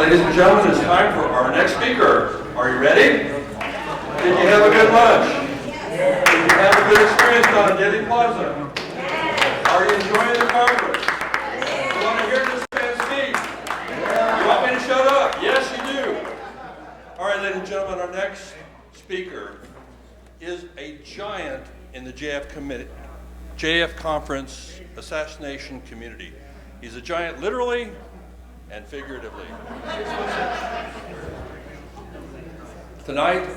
ladies and gentlemen, it's time for our next speaker. Are you ready? Did you have a good lunch? Did you have a good experience down at Daily Plaza? Are you enjoying the conference? You want to hear this man speak? You want me to shut up? Yes, you do. All right, ladies and gentlemen, our next speaker is a giant in the JF Conference Assassination community. He's a giant literally and figuratively. Tonight,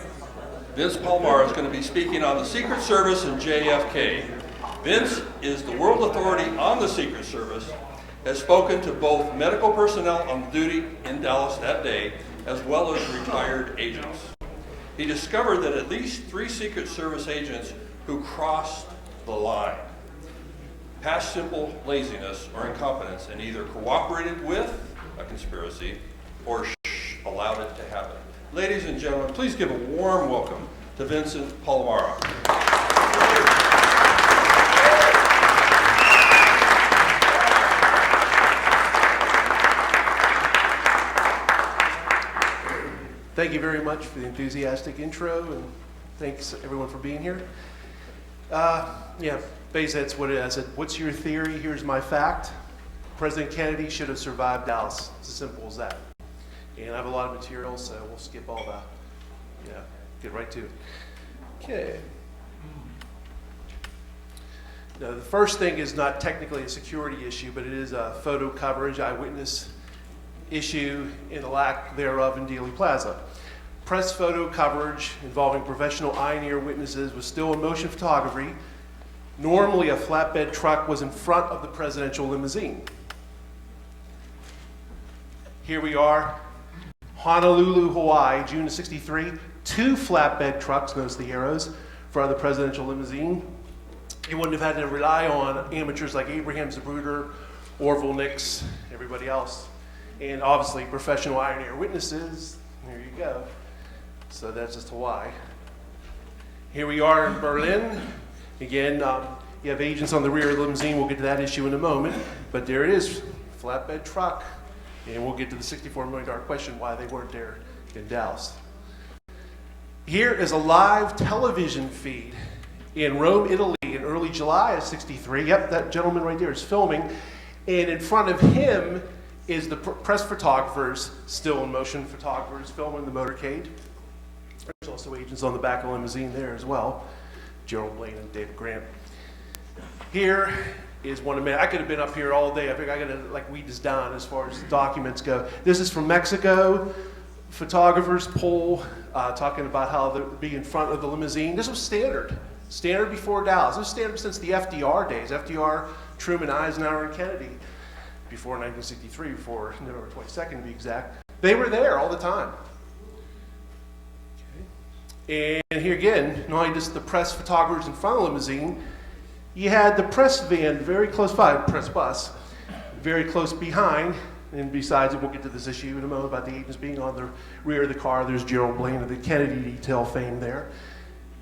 Vince Palamara is going to be speaking on the Secret Service and JFK. Vince is the world authority on the Secret Service, has spoken to both medical personnel on duty in Dallas that day, as well as retired agents. He discovered that at least 3 Secret Service agents who crossed the line, past simple laziness or incompetence, and either cooperated with a conspiracy or allowed it to happen. Ladies and gentlemen, please give a warm welcome to Vincent Palamara. Thank you very much for the enthusiastic intro, and thanks everyone for being here. Basically that's what it is. I said, what's your theory? Here's my fact. President Kennedy should have survived Dallas. It's as simple as that. And I have a lot of material, so we'll skip all the, get right to it. Okay. Now, the first thing is not technically a security issue, but it is a photo coverage, eyewitness issue, and the lack thereof in Dealey Plaza. Press photo coverage involving professional eye and ear witnesses was still in motion photography. Normally, a flatbed truck was in front of the presidential limousine. Here we are, Honolulu, Hawaii, June of '63. 2 flatbed trucks, notice the arrows, in front of the presidential limousine. You wouldn't have had to rely on amateurs like Abraham Zapruder, Orville Nix, everybody else. And obviously, professional eye and ear witnesses. There you go. So that's just Hawaii. Here we are in Berlin. Again, you have agents on the rear of the limousine. We'll get to that issue in a moment. But there it is, flatbed truck. And we'll get to the $64 million question why they weren't there in Dallas. Here is a live television feed in Rome, Italy in early July of '63. Yep, that gentleman right there is filming. And in front of him is the press photographers, still in motion photographers, filming the motorcade. There's also agents on the back of the limousine there as well. Gerald, Blaine, and David Grant. Here is one of my, I could have been up here all day. I think I gotta weed this down as far as documents go. This is from Mexico. Photographers poll talking about how they'd be in front of the limousine. This was standard before Dallas. This was standard since the FDR days. FDR, Truman, Eisenhower, and Kennedy. Before 1963, before November 22nd to be exact. They were there all the time. Okay. And here again, not only just the press photographers in front of the limousine, you had the press van very close by, press bus, very close behind. And besides, we'll get to this issue in a moment about the agents being on the rear of the car. There's Gerald Blaine of the Kennedy detail fame there.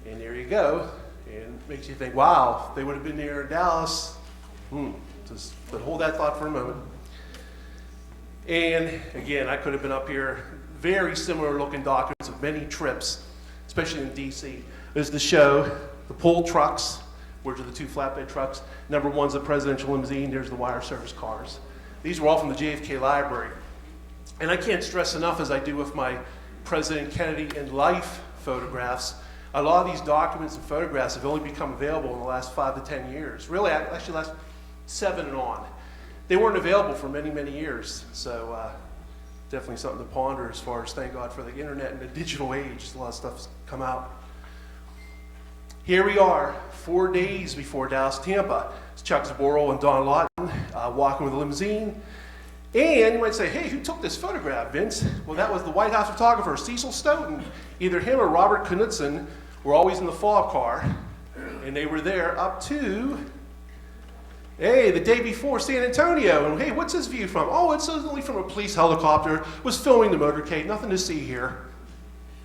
And there you go. And it makes you think, wow, if they would have been there in Dallas. But hold that thought for a moment. And again, I could have been up here. Very similar looking documents of many trips, especially in DC. There's the show, the pull trucks, which are the 2 flatbed trucks. Number 1's the presidential limousine. There's the wire service cars. These were all from the JFK library. And I can't stress enough, as I do with my President Kennedy in life photographs, a lot of these documents and photographs have only become available in the last 5 to 10 years. Really, actually last 7 and on. They weren't available for many, many years. So definitely something to ponder as far as thank God for the internet and the digital age. A lot of stuff's come out. Here we are, 4 days before Dallas, Tampa. It's Chuck Zboril and Don Lawton walking with a limousine. And you might say, hey, who took this photograph, Vince? Well, that was the White House photographer, Cecil Stoughton. Either him or Robert Knudsen were always in the fob car. And they were there up to, hey, the day before San Antonio. And hey, what's his view from? Oh, it's only from a police helicopter. Was filming the motorcade. Nothing to see here.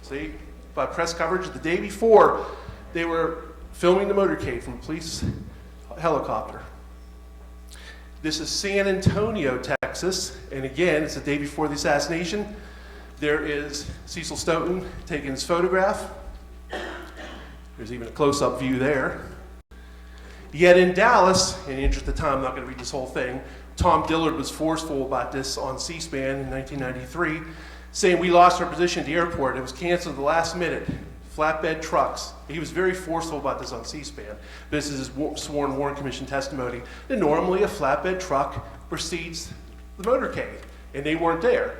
See, by press coverage the day before, they were filming the motorcade from a police helicopter. This is San Antonio, Texas. Texas. And again, it's the day before the assassination. There is Cecil Stoughton taking his photograph. There's even a close-up view there. Yet in Dallas, in the interest of time, I'm not going to read this whole thing, Tom Dillard was forceful about this on C-SPAN in 1993, saying we lost our position at the airport. It was canceled at the last minute. Flatbed trucks. He was very forceful about this on C-SPAN. This is his sworn Warren Commission testimony. And normally a flatbed truck precedes the motorcade, and they weren't there.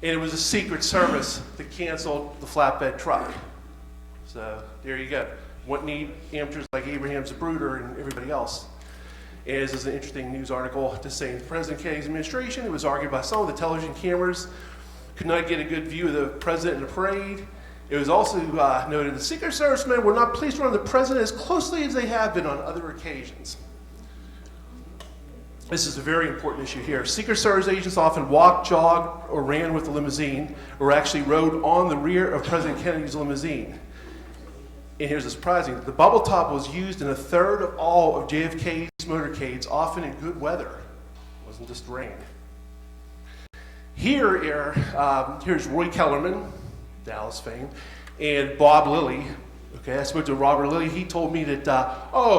And it was a Secret Service that canceled the flatbed truck. So there you go. What need amateurs like Abraham Zapruder and everybody else. And this is an interesting news article to say in President Kennedy's administration, it was argued by some of the television cameras could not get a good view of the president in the parade. It was also noted the Secret Service men were not pleased to run the president as closely as they have been on other occasions. This is a very important issue here. Secret Service agents often walked, jogged, or ran with the limousine, or actually rode on the rear of President Kennedy's limousine. And here's the surprising, the bubble top was used in a third of all of JFK's motorcades, often in good weather. It wasn't just rain. Here's Roy Kellerman, Dallas fame, and Bob Lilly. Okay, I spoke to Robert Lilly. He told me that,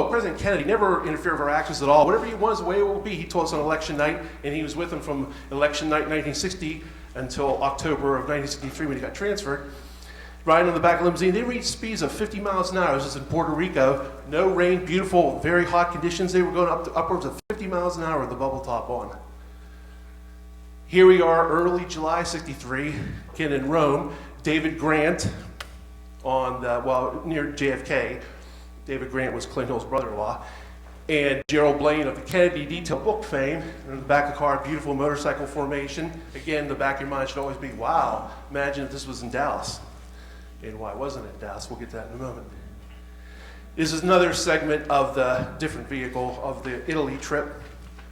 President Kennedy never interfered with our actions at all. Whatever he wants, the way it will be. He told us on election night, and he was with him from election night 1960 until October of 1963 when he got transferred. Riding on the back of the limousine, they reached speeds of 50 miles an hour. This is in Puerto Rico. No rain, beautiful, very hot conditions. They were going up to upwards of 50 miles an hour with the bubble top on. Here we are, early July '63, again in Rome. David Grant near JFK. David Grant was Clint Hill's brother-in-law. And Gerald Blaine of the Kennedy Detail Book fame. In the back of the car, beautiful motorcycle formation. Again, the back of your mind should always be, wow, imagine if this was in Dallas. And why wasn't it Dallas? We'll get to that in a moment. This is another segment of the different vehicle of the Italy trip.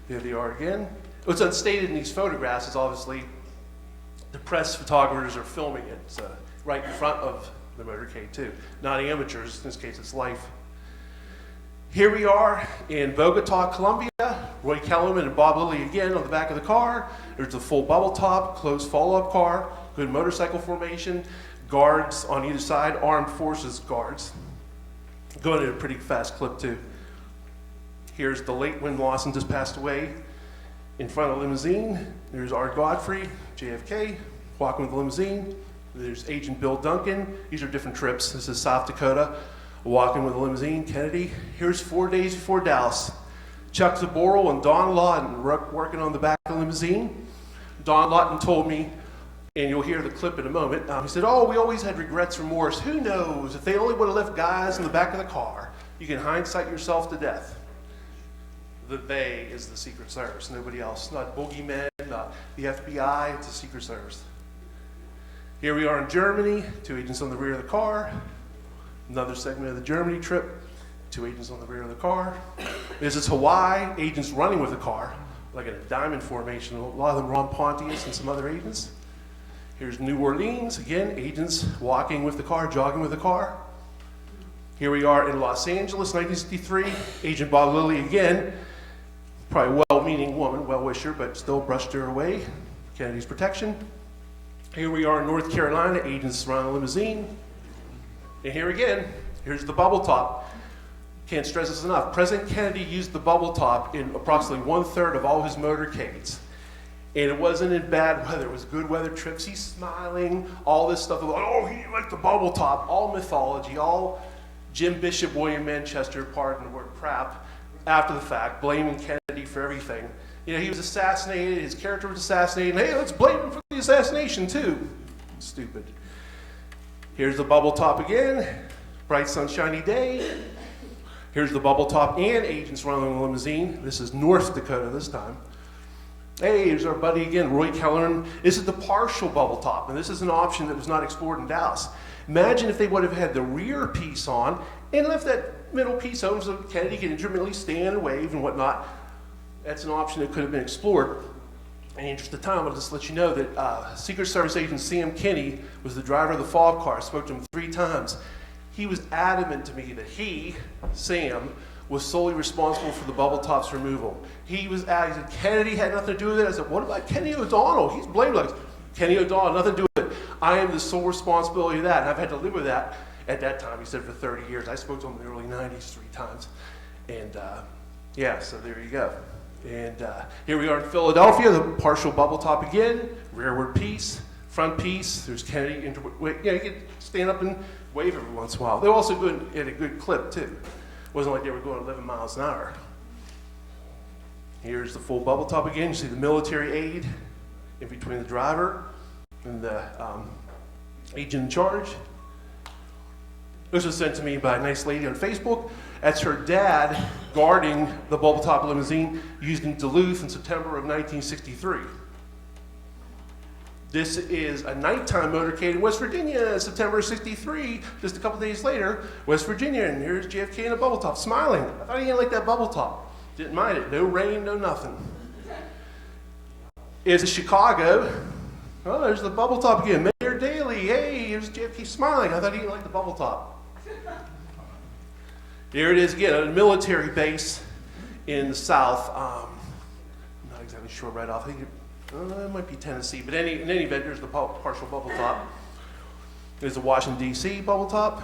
Here they are again. What's unstated in these photographs is obviously the press photographers are filming it. It's right in front of the motorcade too. Not amateurs, in this case it's life. Here we are in Bogota, Colombia. Roy Kellerman and Bob Lilly again on the back of the car. There's a full bubble top, closed follow-up car, good motorcycle formation. Guards on either side, armed forces guards. Going at a pretty fast clip too. Here's the late when Lawson just passed away. In front of the limousine, there's Art Godfrey, JFK, walking with the limousine. There's Agent Bill Duncan. These are different trips. This is South Dakota, walking with the limousine, Kennedy. Here's 4 days before Dallas. Chuck Zaboral and Don Lawton working on the back of the limousine. Don Lawton told me, and you'll hear the clip in a moment. He said, we always had regrets, remorse. Who knows? If they only would have left guys in the back of the car. You can hindsight yourself to death. The they is the Secret Service, nobody else. Not boogeymen, not the FBI, it's the Secret Service. Here we are in Germany, 2 agents on the rear of the car. Another segment of the Germany trip, 2 agents on the rear of the car. This is Hawaii, agents running with the car, like in a diamond formation. A lot of them Ron Pontius and some other agents. Here's New Orleans, again, agents walking with the car, jogging with the car. Here we are in Los Angeles, 1963. Agent Bob Lilly again, probably a well-meaning woman, well-wisher, but still brushed her away. Kennedy's protection. Here we are in North Carolina, agents surrounding the limousine. And here again, here's the bubble top. Can't stress this enough. President Kennedy used the bubble top in approximately 1/3 of all his motorcades. And it wasn't in bad weather, it was good weather trips. He's smiling, all this stuff. He liked the bubble top, all mythology, all Jim Bishop, William Manchester, pardon the word crap, after the fact, blaming Kennedy for everything. He was assassinated, his character was assassinated, and hey, let's blame him for the assassination too. Stupid. Here's the bubble top again, bright sunshiny day. Here's the bubble top and agents running the limousine. This is North Dakota this time. Hey, here's our buddy again, Roy Kellerman. This is the partial bubble top, and this is an option that was not explored in Dallas. Imagine if they would have had the rear piece on and left that middle piece open so Kennedy could intermittently stand and wave and whatnot. That's an option that could have been explored. In the interest of time, I'll just let you know that Secret Service agent Sam Kinney was the driver of the FOB car. I spoke to him 3 times. He was adamant to me that he, Sam, was solely responsible for the bubble top's removal. He said Kennedy had nothing to do with it. I said, what about Kenny O'Donnell? He's blamed like Kenny O'Donnell, nothing to do with it. I am the sole responsibility of that, and I've had to live with that at that time. He said for 30 years. I spoke to him in the early 90s 3 times. And yeah, so there you go. And here we are in Philadelphia, the partial bubble top again, rearward piece, front piece. There's Kennedy, you can stand up and wave every once in a while. They're also good at a good clip too. It wasn't like they were going 11 miles an hour. Here's the full bubble top again. You see the military aid in between the driver and the agent in charge. This was sent to me by a nice lady on Facebook. That's her dad guarding the bubble top limousine used in Duluth in September of 1963. This is a nighttime motorcade in West Virginia, September of 63, just a couple days later, West Virginia, and here's JFK in a bubble top, smiling. I thought he didn't like that bubble top. Didn't mind it, no rain, no nothing. It's Chicago. Oh, there's the bubble top again. Mayor Daley, hey, here's JFK smiling. I thought he didn't like the bubble top. There it is again, a military base in the South. I'm not exactly sure right off. I think it might be Tennessee, but in any event, there's the partial bubble top. There's the Washington, D.C. bubble top.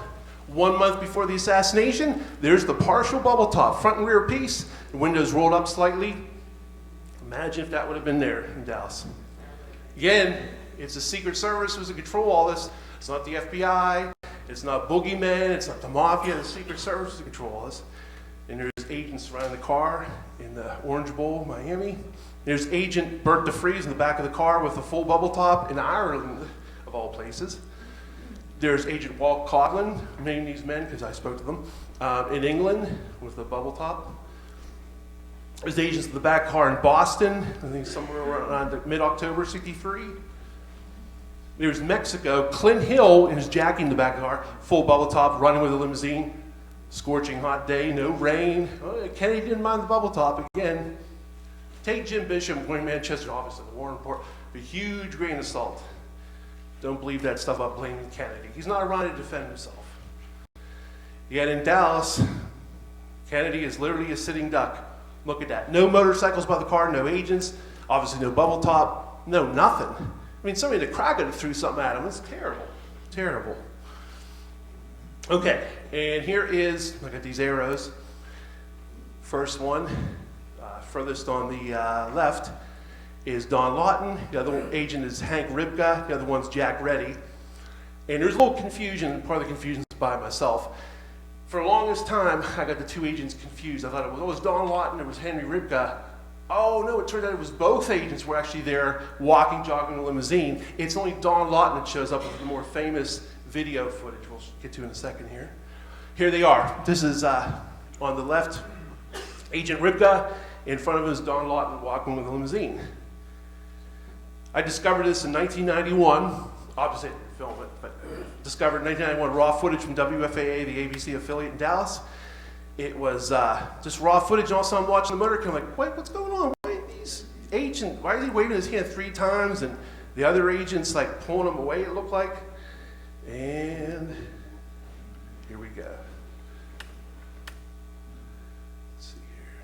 1 month before the assassination, there's the partial bubble top, front and rear piece, the windows rolled up slightly. Imagine if that would have been there in Dallas. Again, it's the Secret Service who's in control of all this. It's not the FBI. It's not boogeymen, it's not the mafia, the Secret Service is in control of this. And there's agents surrounding the car in the Orange Bowl, Miami. There's Agent Bert DeFries in the back of the car with the full bubble top in Ireland, of all places. There's Agent Walt Coughlin, naming these men because I spoke to them, in England with the bubble top. There's agents in the back car in Boston, I think somewhere around mid-October, 63. There's Mexico, Clint Hill in his jacket in the back of the car, full bubble top, running with a limousine. Scorching hot day, no rain. Oh, Kennedy didn't mind the bubble top again. Take Jim Bishop going to Manchester office of the War Report, a huge grain of salt. Don't believe that stuff about blaming Kennedy. He's not around to defend himself. Yet in Dallas, Kennedy is literally a sitting duck. Look at that. No motorcycles by the car, no agents, obviously no bubble top, no nothing. I mean, somebody in the crowd could have threw something at him. It's terrible, terrible. Okay, and here is, look at these arrows. First one, furthest on the left, is Don Lawton. The other agent is Hank Rybka. The other one's Jack Reddy. And there's a little confusion. Part of the confusion is by myself. For the longest time, I got the 2 agents confused. I thought it was Don Lawton, it was Henry Rybka. Oh no, it turned out it was both agents were actually there walking, jogging the limousine. It's only Don Lawton that shows up with the more famous video footage we'll get to in a second here. Here they are. This is on the left, Agent Rybka. In front of him is Don Lawton walking with a limousine. I discovered this in 1991. Obviously, I didn't film it, but discovered 1991 raw footage from WFAA, the ABC affiliate in Dallas. It was just raw footage, and also I'm watching the motorcade. I'm like, wait, what's going on? Why is he waving his hand 3 times, and the other agent's like pulling him away, it looked like. And here we go. Let's see here.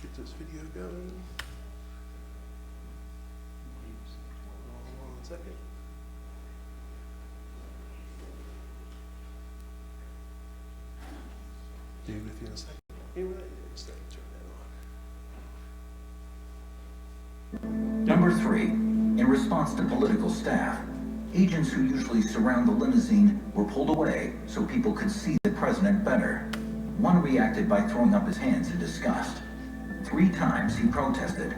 Get this video going. Hold on 1 second. Be with you in a second. Number 3, in response to political staff, agents who usually surround the limousine were pulled away so people could see the president better. One reacted by throwing up his hands in disgust. 3 times he protested,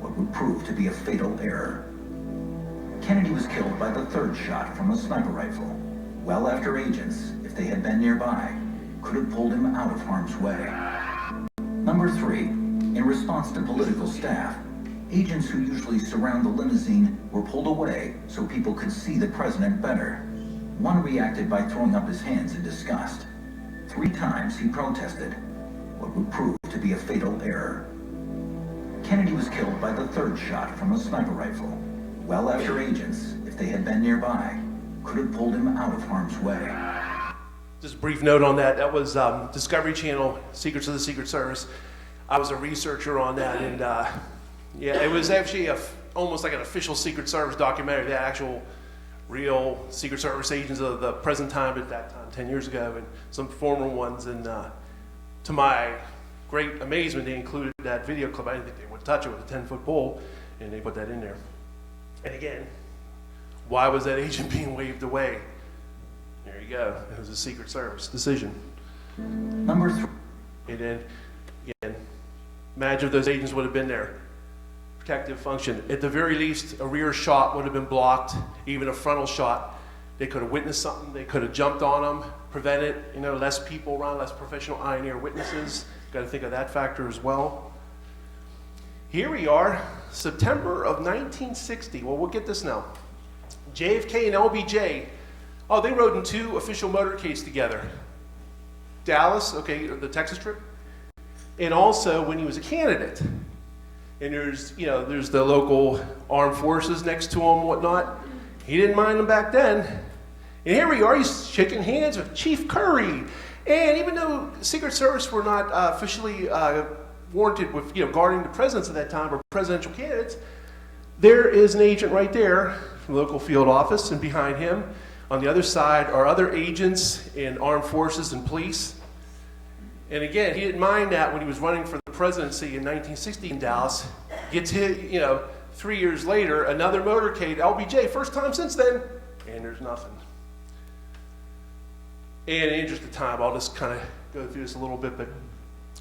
what would prove to be a fatal error. Kennedy was killed by the 3rd shot from a sniper rifle, well after agents, if they had been nearby, could have pulled him out of harm's way. Number 3, in response to political staff, agents who usually surround the limousine were pulled away so people could see the president better. One reacted by throwing up his hands in disgust. 3 times he protested, what would prove to be a fatal error. Kennedy was killed by the 3rd shot from a sniper rifle, well after agents, if they had been nearby, could have pulled him out of harm's way. Just a brief note on that. That was Discovery Channel, Secrets of the Secret Service. I was a researcher on that, and yeah, it was actually almost like an official Secret Service documentary. The actual real Secret Service agents of the present time at that time, 10 years ago, and some former ones. And to my great amazement, they included that video clip. I didn't think they would touch it with a 10-foot pole, and they put that in there. And again, why was that agent being waved away? There you go. It was a Secret Service decision. Number 3. And then, again, imagine if those agents would have been there. Protective function. At the very least, a rear shot would have been blocked, even a frontal shot. They could have witnessed something. They could have jumped on them, prevented, less people around, less professional eye and ear witnesses. Got to think of that factor as well. Here we are, September of 1960. Well, we'll get this now. JFK and LBJ, they rode in 2 official motorcades together. Dallas, the Texas trip, and also when he was a candidate. And there's the local armed forces next to him and whatnot. He didn't mind them back then. And here we are, he's shaking hands with Chief Curry. And even though Secret Service were not officially warranted with guarding the presidents at that time or presidential candidates, there is an agent right there from the local field office, and behind him on the other side are other agents in armed forces and police. And again, he didn't mind that when he was running for the presidency in 1960 in Dallas. Gets hit, 3 years later, another motorcade, LBJ, first time since then, and there's nothing. And in the interest of time, I'll just kind of go through this a little bit, but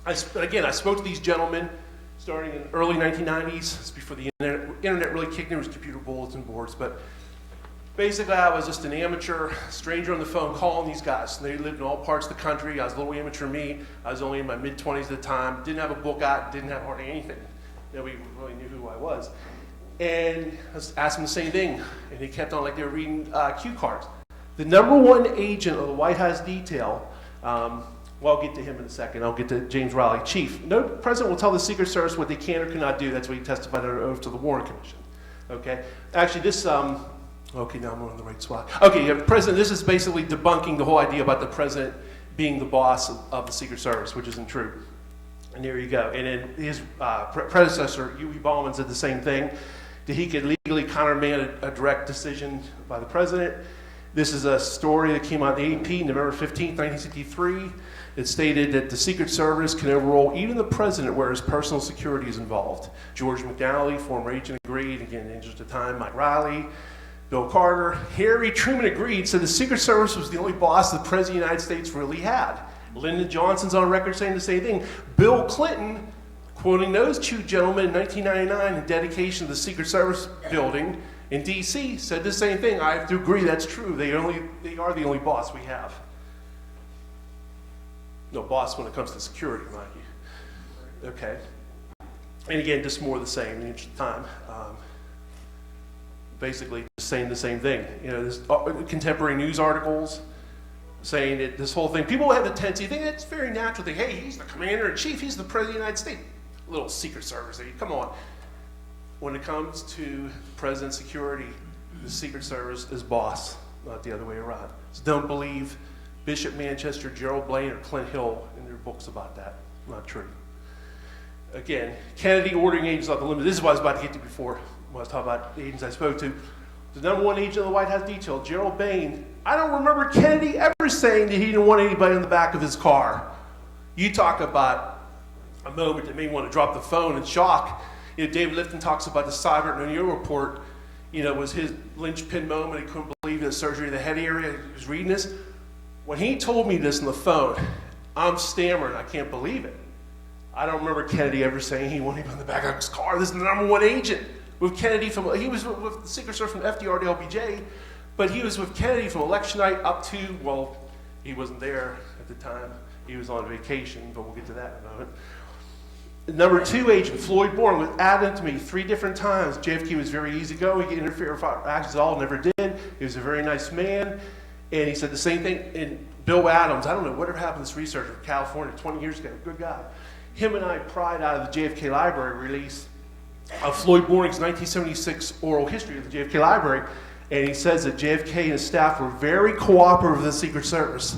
I spoke to these gentlemen starting in the early 1990s. It's before the internet really kicked in. There was computer bulletin boards, but basically I was just an amateur stranger on the phone calling these guys. They lived in all parts of the country. I was a little amateur me. I was only in my mid-20s at the time. Didn't have a book out, didn't have hardly anything. Nobody really knew who I was. And I was asking the same thing, and they kept on like they were reading cue cards. The number 1 agent of the White House detail, well, I'll get to him in a second. I'll get to James Riley. Chief, no president will tell the Secret Service what they can or cannot do. That's what he testified under oath to the Warren Commission. Okay? Actually, this, okay, now I'm on the right spot. Okay, President, this is basically debunking the whole idea about the president being the boss of the Secret Service, which isn't true. And there you go. And then his predecessor, Huey Ballman, said the same thing, that he could legally countermand a direct decision by the president. This is a story that came out in the AP, November 15, 1963. It stated that the Secret Service can overrule even the president where his personal security is involved. George McNally, former agent, agreed. Again, in the interest of time, Mike Riley, Bill Carter. Harry Truman agreed, said the Secret Service was the only boss the President of the United States really had. Lyndon Johnson's on record saying the same thing. Bill Clinton, quoting those 2 gentlemen in 1999 in dedication to the Secret Service building in D.C., said the same thing. I have to agree, that's true. They are the only boss we have. No boss when it comes to security, mind you. Okay. And again, just more of the same in the interest of time. Basically, just saying the same thing. There's contemporary news articles saying that this whole thing, people have the tendency, think it's very natural thing. Hey, he's the commander-in-chief, he's the president of the United States. Little Secret Service, come on. When it comes to president's security, the Secret Service is boss, not the other way around. So don't believe Bishop Manchester, Gerald, Blaine, or Clint Hill in their books about that. Not true. Again, Kennedy ordering agents off the limit. This is what I was about to get to before when I was talking about the agents I spoke to. The number 1 agent of the White House detail, Gerald Bain. I don't remember Kennedy ever saying that he didn't want anybody in the back of his car. You talk about a moment that made me want to drop the phone in shock. David Lifton talks about the Seibert and O'Neill report, was his linchpin moment. He couldn't believe the surgery of the head area. He was reading this. When he told me this on the phone, I'm stammering. I can't believe it. I don't remember Kennedy ever saying he wanted him in the back of his car. This is the number 1 agent with Kennedy he was with the Secret Service from FDR to LBJ, but he was with Kennedy from election night up to, well, he wasn't there at the time. He was on vacation, but we'll get to that in a moment. Number 2 agent, Floyd Bourne, was adamant to me 3 different times. JFK was very easygoing. He didn't interfere with actions at all, never did. He was a very nice man. And he said the same thing. And Bill Adams, I don't know whatever happened to this researcher from California 20 years ago, good guy. Him and I pried out of the JFK Library release of Floyd Bourning's 1976 oral history of the JFK Library. And he says that JFK and his staff were very cooperative with the Secret Service.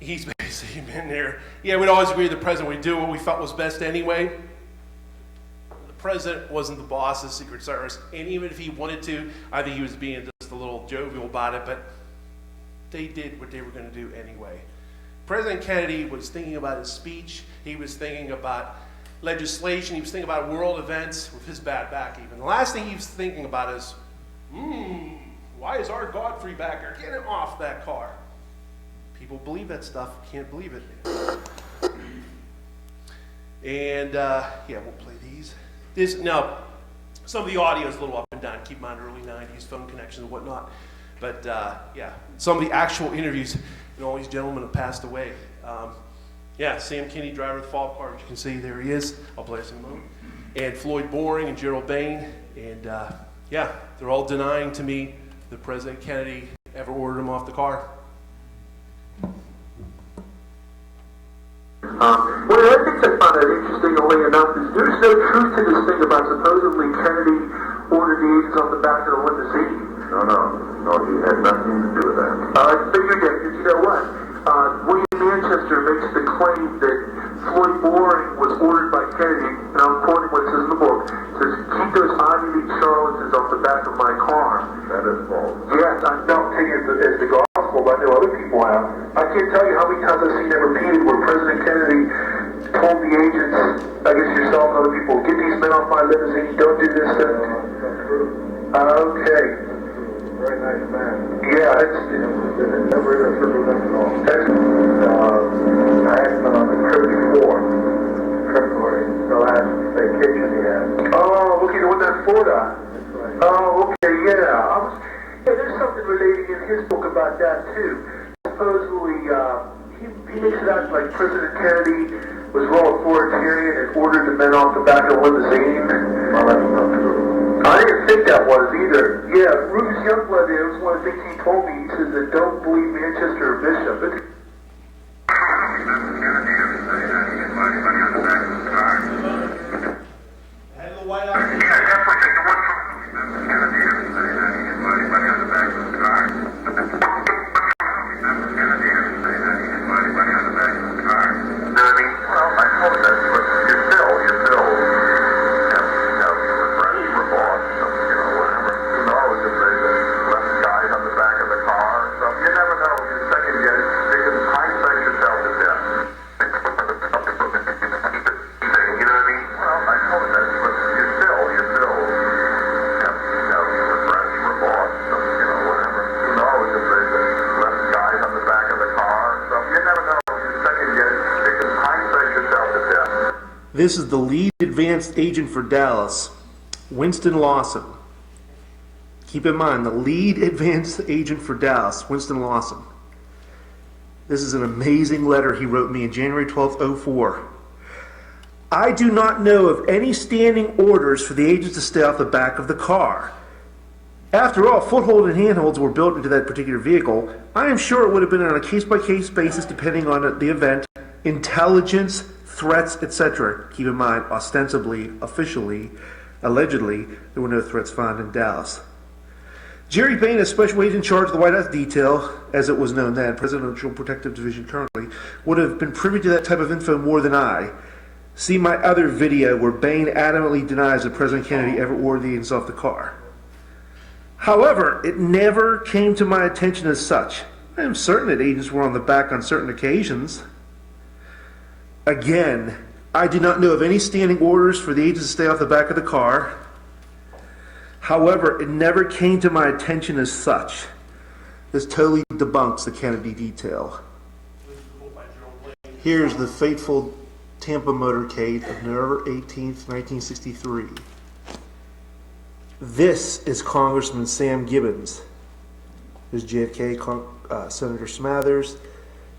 he's basically been there. Yeah, we'd always agree the president would do what we felt was best anyway. The president wasn't the boss of the Secret Service, and even if he wanted to, I think he was being just a little jovial about it, but they did what they were going to do anyway. President Kennedy was thinking about his speech. He was thinking about legislation. He was thinking about world events with his bad back even. The last thing he was thinking about is, why is our Godfrey back there? Get him off that car. People believe that stuff. Can't believe it. And yeah, we'll play these. Now, some of the audio is a little up and down. Keep in mind, early 90s, phone connections and whatnot. But yeah, some of the actual interviews, all these gentlemen have passed away. Yeah, Sam Kinney, driver of the fall car, as you can see, there he is. I'll play some moment. And Floyd Boring and Gerald Bain. And yeah, they're all denying to me that President Kennedy ever ordered him off the car. What I think I found it interestingly enough is there's no truth to this thing about supposedly Kennedy ordered the agents off the back of the limousine. No, he had nothing to do with that. I figured that, because you know what? William Manchester makes the claim that Floyd Boring was ordered by Kennedy, and I'm quoting what it says in the book, says, keep those Ivy League charlatans off the back of my car. That is false. Yes, I don't take it as the gospel, but I know other people have. I can't tell you how many times I've seen that repeated where President Kennedy told the agents, I guess yourself and other people, get these men off my limousine, don't do this. Okay. Very nice man. Yeah, it's never represented at all. I asked him on the trip before, February, the last vacation he had. Oh, okay, the one that Florida. Right. Oh, okay, yeah. There's something relating in his book about that too. Supposedly, he makes it out like President Kennedy was real authoritarian and ordered the men off the back of the limousine. Well, that's not true. I didn't think that was either. Yeah, Rufus Youngblood, it was one of the things he told me. He says that don't believe Manchester or Bishop. Head of the White House. This is the lead advanced agent for Dallas, Winston Lawson. Keep in mind, the lead advanced agent for Dallas, Winston Lawson. This is an amazing letter he wrote me in January 12th, 2004. I do not know of any standing orders for the agents to stay off the back of the car. After all, foothold and handholds were built into that particular vehicle. I am sure it would have been on a case-by-case basis depending on the event, intelligence, threats, etc. Keep in mind, ostensibly, officially, allegedly, there were no threats found in Dallas. Jerry Bain, a special agent in charge of the White House detail, as it was known then, Presidential Protective Division currently, would have been privy to that type of info more than I. See my other video where Bain adamantly denies that President Kennedy ever ordered the agents off the car. However, it never came to my attention as such. I am certain that agents were on the back on certain occasions. Again, I do not know of any standing orders for the agents to stay off the back of the car. However, it never came to my attention as such. This totally debunks the Kennedy detail. Here's the fateful Tampa motorcade of November 18th, 1963. This is Congressman Sam Gibbons. There's JFK, Senator Smathers,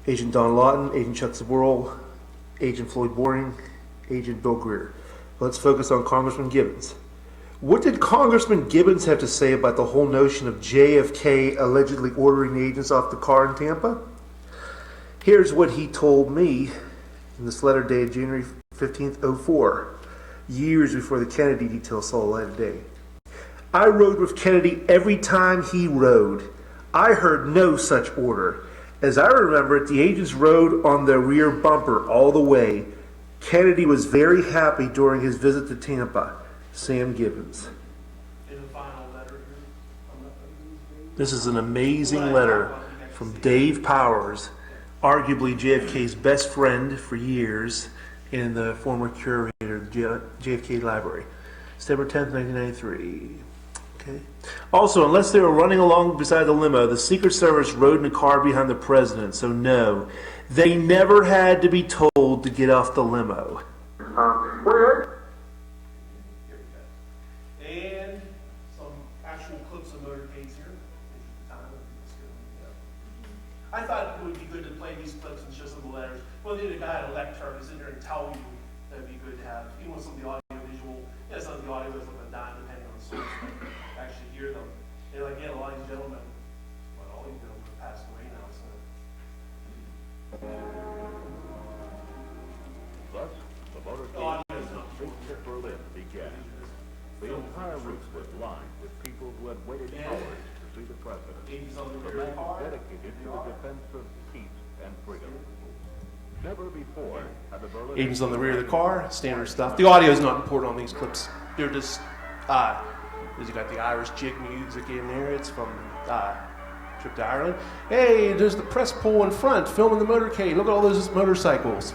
Agent Don Lawton, Agent Chuck Squirrel, Agent Floyd Boring, Agent Bill Greer. Let's focus on Congressman Gibbons. What did Congressman Gibbons have to say about the whole notion of JFK allegedly ordering the agents off the car in Tampa? Here's what he told me in this letter dated January 15th, 2004, years before the Kennedy detail saw the light of day. I rode with Kennedy every time he rode. I heard no such order. As I remember it, the agents rode on the rear bumper all the way. Kennedy was very happy during his visit to Tampa. Sam Gibbons. In the final letter here. This is an amazing letter from Dave Powers, arguably JFK's best friend for years and the former curator of the JFK Library. September 10th, 1993. Okay. Also, unless they were running along beside the limo, the Secret Service rode in a car behind the president, so no, they never had to be told to get off the limo. And some actual clips of motorcades here. I thought it would be good to play these clips and show some of the letters. Well, the guy had a lectern to sit there and tell you that'd be good to have. Even with some of the audio visual, some of the audio is like a dime depending on the source, but actually hear them. And again, a lot of these gentlemen, well, all these gentlemen have passed away now, so. Thus, the motorcade to Berlin began. The entire route was lined with people who had waited hours to see the president. The man dedicated to the defense of peace and freedom. Never before had the Berlin Agents on the rear of the car, standard stuff. The audio is not important on these clips. They're just, you got the Irish jig music in there. It's from Trip to Ireland. Hey, there's the press pool in front, filming the motorcade. Look at all those motorcycles.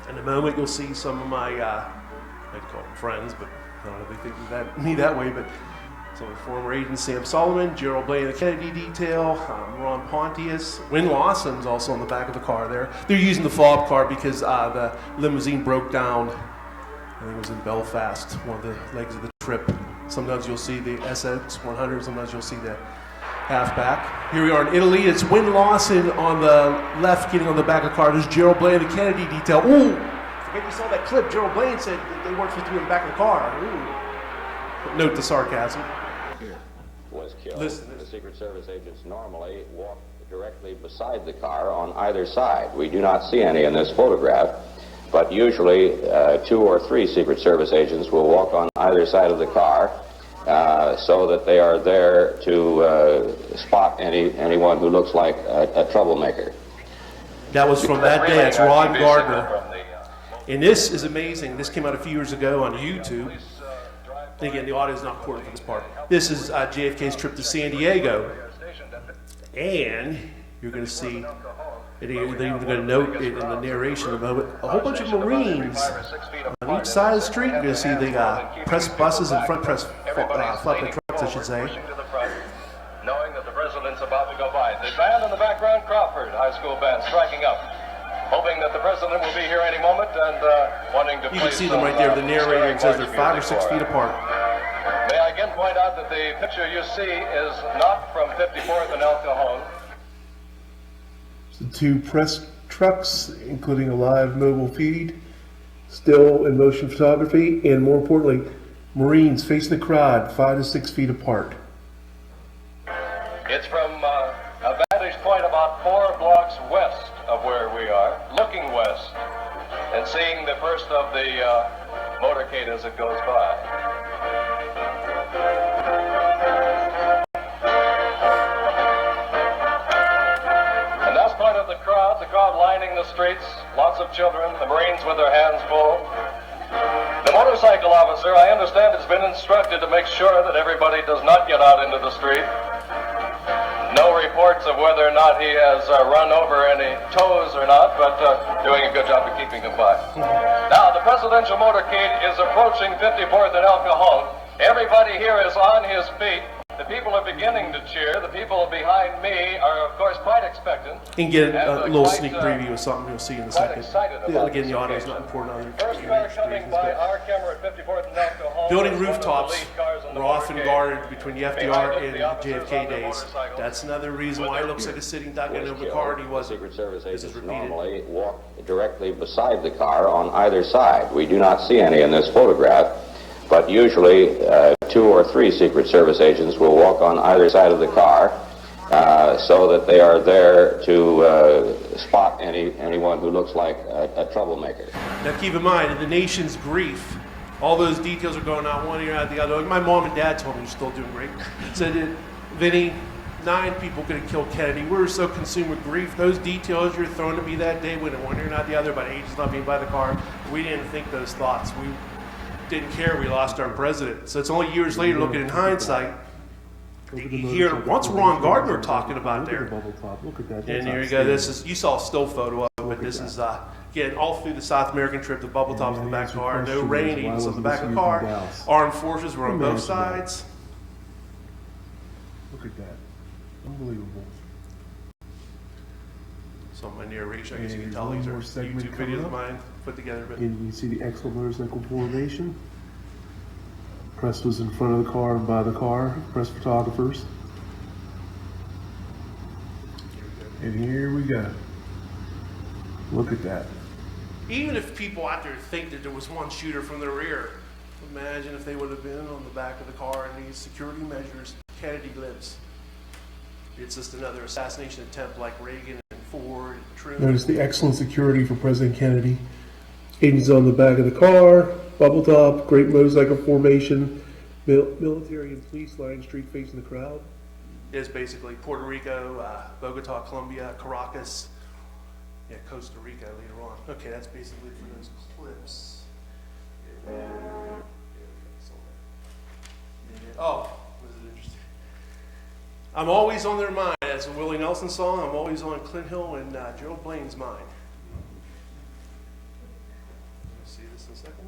In a moment, you'll see some of my, I'd call them friends, but I don't know if they think of me that way, but some of the former agents, Sam Solomon, Gerald Blaine, the Kennedy detail, Ron Pontius, Win Lawson's also on the back of the car there. They're using the fob car because the limousine broke down. I think it was in Belfast, one of the legs of the trip. Sometimes you'll see the SX100, sometimes you'll see the halfback. Here we are in Italy. It's Win Lawson on the left getting on the back of the car. There's Gerald Blaine, the Kennedy detail. Ooh, forget you saw that clip. Gerald Blaine said that they weren't supposed to be in the back of the car. Ooh. Note the sarcasm. Was killed. Listen. The Secret Service agents normally walk directly beside the car on either side. We do not see any in this photograph, but usually 2 or 3 Secret Service agents will walk on either side of the car so that they are there to spot anyone who looks like a troublemaker. That was from that day. It's Ron Gardner. And this is amazing. This came out a few years ago on YouTube. And again, the audio is not important for this part. This is JFK's trip to San Diego. And you're going to see, they're even going to note it in the narration in a moment, a whole bunch of Marines on each side of the street. You're going to see the press buses and front press flatbed trucks, I should say. Knowing that the president's about to go by. The band in the background, Crawford High School band, striking up. Hoping that the president will be here any moment and wanting to. You can see them right there. The narrator says they're 5 or 6 feet apart. May I again point out that the picture you see is not from 54th and El Cajon. The 2 press trucks, including a live mobile feed, still in motion photography, and more importantly, Marines facing the crowd 5 to 6 feet apart. It's from a vantage point about 4 blocks west of where we are, looking west and seeing the first of the motorcade as it goes by. And that's part of the crowd lining the streets, lots of children, the Marines with their hands full. The motorcycle officer, I understand, has been instructed to make sure that everybody does not get out into the street. No reports of whether or not he has run over any toes or not, but doing a good job of keeping them by. Now, the presidential motorcade is approaching 54th and El Cajon. Everybody here is on his feet. The people are beginning to cheer. The people behind me are, of course, quite expectant. You can get a little sneak preview of something you'll see in a second. Again, the audio is not important. First car coming by our camera at 54th and El Cajon. Building rooftops were often guarded between the FDR and JFK days. That's another reason why it looks like a sitting duck in the car, and he wasn't. Secret Service This is agents repeated. normally walk directly beside the car on either side. We do not see any in this photograph, but usually 2 or 3 Secret Service agents will walk on either side of the car so that they are there to spot anyone who looks like a troublemaker. Now keep in mind, in the nation's grief, all those details are going out one ear out the other. Like my mom and dad told me, you're still doing great. Said, Vinny, 9 people could have killed Kennedy. We were so consumed with grief. Those details you're throwing at me that day, when one ear not the other, about agents not being by the car, we didn't think those thoughts. We didn't care we lost our president. So it's only years later, looking in hindsight, you hear what's Ron Gardner talking about there. Look at that. And there you go. This is, you saw a still photo of it, but this is again all through the South American trip. The bubble tops on the back of the car, no rain, agents on the back of the car. Armed forces were on both sides. Look at that. Unbelievable. So my narration, I guess you can And tell these one are more segment YouTube coming videos up. of mine put together. But And you see the excellent motorcycle formation. Press was in front of the car and by the car. Press photographers. And here we go. Look at that. even if people out there think that there was one shooter from the rear, imagine if they would have been on the back of the car and these security measures. Kennedy lives. It's just another assassination attempt like Reagan and Ford and Truman. Notice the excellent security for President Kennedy. Agents on the back of the car, bubble top, great motorcycle formation, military and police line street facing the crowd. It's basically Puerto Rico, Bogota, Colombia, Caracas, yeah, Costa Rica later on. Okay, that's basically for those clips. Oh, was it interesting? I'm always on their mind. That's a Willie Nelson song. I'm always on Clint Hill and Gerald Blaine's mind. See this in a second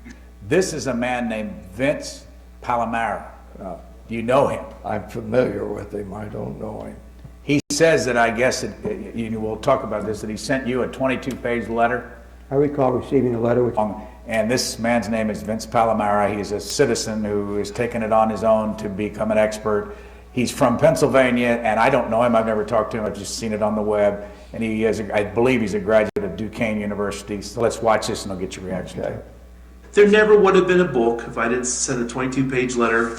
here? This is a man named Vince Palamara. Do you know him? I'm familiar with him. I don't know him. He says that, I guess, we'll talk about this, that he sent you a 22-page letter. I recall receiving a letter which... And this man's name is Vince Palamara. He's a citizen who has taken it on his own to become an expert. He's from Pennsylvania, and I don't know him. I've never talked to him. I've just seen it on the web. And he is, I believe he's a graduate of Duquesne University. So let's watch this and I'll get your reaction to it. There never would have been a book if I didn't send a 22-page letter,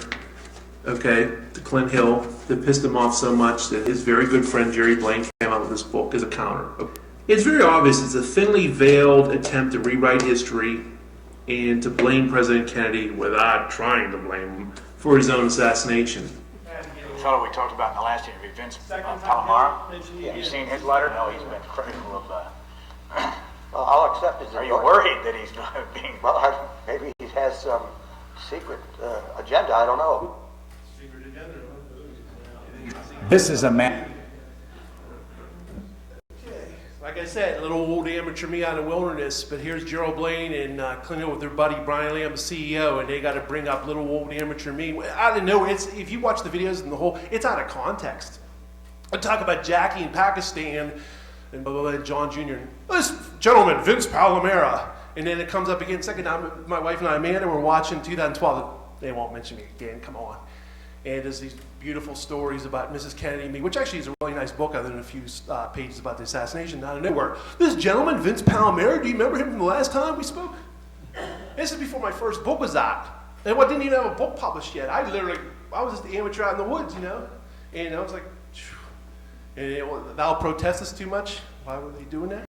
okay, to Clint Hill that pissed him off so much that his very good friend Jerry Blaine came out with this book as a counter. It's very obvious it's a thinly veiled attempt to rewrite history and to blame President Kennedy without trying to blame him for his own assassination. The fellow we talked about in the last interview, Vince Palamara, have you seen his letter? No, he's been critical of... Well, I'll accept his. Are you worried that he's being... Well, maybe he has some secret agenda, I don't know. Secret agenda. This is a man... Like I said, little old amateur me out in the wilderness, but here's Gerald Blaine and Clint Hill with their buddy Brian Lamb, the CEO, and they got to bring up little old amateur me. Out of nowhere, if you watch the videos and the whole, it's out of context. I talk about Jackie in Pakistan and blah, blah, blah, and John Jr. This gentleman, Vince Palamara. And then it comes up again, second time, my wife and I, Amanda, were watching 2012. They won't mention me again, come on. And there's these beautiful stories about Mrs. Kennedy and me, which actually is a really nice book other than a few pages about the assassination out of nowhere. This gentleman, Vince Palamara, do you remember him from the last time we spoke? This is before my first book was out. And I didn't even have a book published yet. I was just the amateur out in the woods, you know? And I was like, phew. And thou protestest too much? Why were they doing that?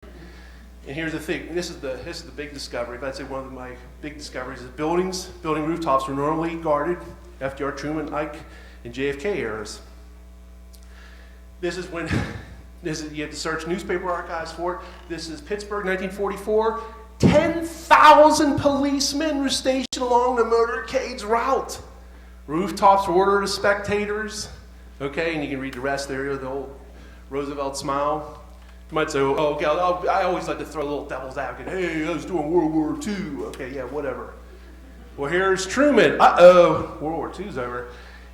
And here's the thing, this is the big discovery. If I'd say one of my big discoveries is building rooftops were normally guarded, FDR, Truman, Ike, and JFK eras. This is when, you have to search newspaper archives for it. This is Pittsburgh, 1944. 10,000 policemen were stationed along the motorcade's route. Rooftops were ordered to spectators. Okay, and you can read the rest there, the old Roosevelt smile. You might say, oh, okay, I always like to throw a little devil's advocate. Hey, I was doing World War II. Okay, yeah, whatever. Well, here's Truman. Uh-oh, World War II's over.